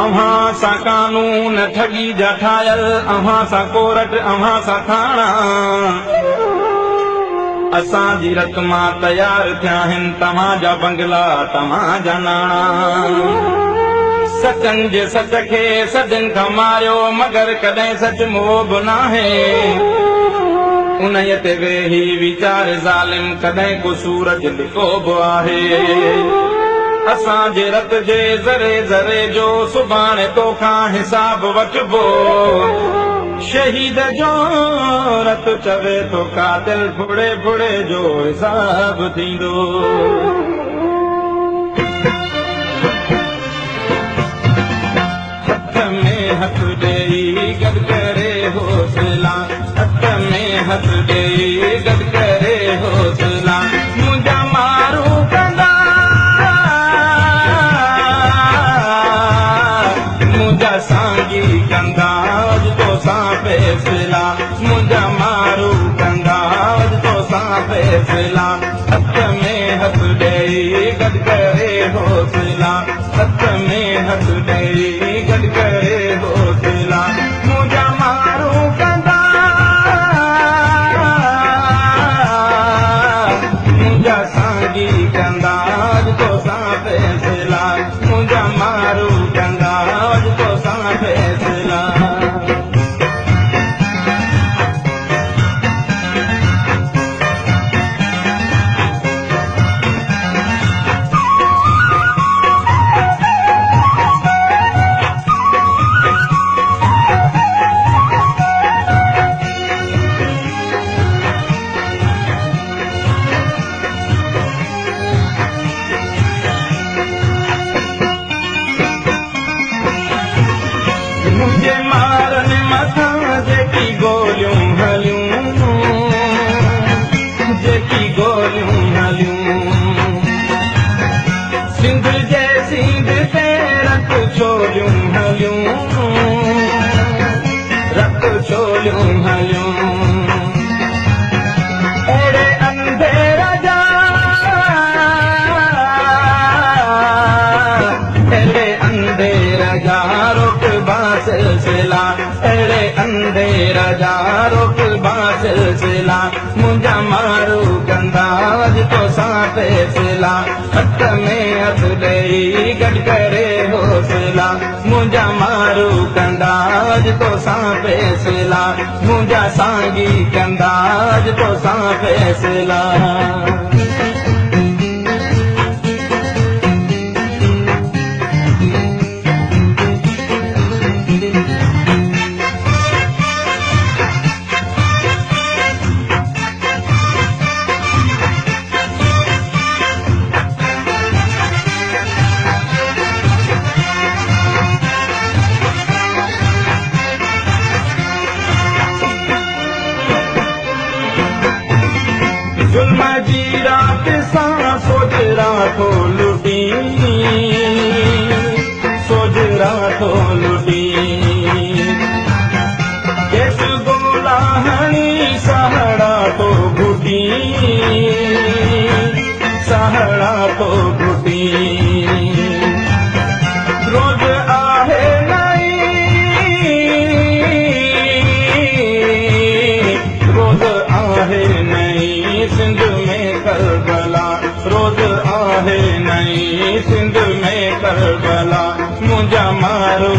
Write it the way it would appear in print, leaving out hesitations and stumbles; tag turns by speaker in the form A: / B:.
A: अव्हां सां कानून ठगी जा ठाहियल, अव्हां सां कोर्ट, अव्हां सां थाणा, असांजी रत मां तयार थिया आहिनि तव्हांजा बंगला, तव्हांजा नाणा। सचनि जे सच खे सदिन खां मारियो, मगर कॾहिं सच मोह बि नाहे। उन्हीअ ते वेही वीचार ज़ालिम, कॾहिं को सूरज लिको बि आहे। असांजे रत जे ज़रे ज़रे जो सुभाणे तोखां हिसाब वठबो। शहीद जो रत चवे थो कातिल फुड़े फुड़े जो हिसाब थींदो। हथ में हथ ॾेई गॾु करे हौसला, हथ में हथ ॾेई गॾु करे हौसला। मुंहिंजा मारू कंदा, मुंहिंजा सांगी कंदा अॼु तोसां फैसला, मुंहिंजा मारू कंदा अॼु तोसां फैसला। हथ में हथ ॾेई गॾु करे हौसला, हथ में हथ ॾेई गॾु करे हौसला। मुंहिंजा मारू कंदा, मुंहिंजा सांगी कंदा अॼु तोसां फैसला, मुंहिंजा मारू कंदा अॼु तोसां फैसला। मुंहिंजे मारनि मथां जेकी गोलियूं हलियूं, जेकी गोलियूं हलियूं, सिंध जे सिंध ते रत छोलियूं हलियूं, रत छोलियूं हलियूं। अहिड़े अंधेर जा, अहिड़े अंधेर जा रोकबा सिलसिला, अहिड़े अंधेर जा रोकबा सिलसिला। मुंहिंजा मारू कंदा अॼु तोसां फैसला, हथ में हथ ॾेई गॾु करे हौसला। मुंहिंजा मारू कंदा अॼु तोसां फैसला, मुंहिंजा सांगी कंदा अॼु तोसां फैसला। ज़ुल्म जी रात सां सोच रातो लुटी, सोच रातो लुटी। केस गोला हणी सहाड़ा तो घुटी, सहाड़ा तो घुटी। रोज आहे नई, रोज आहे नई सिंध में करबला, रोज आहे नई सिंध में करबला। मुंहिंजा मारू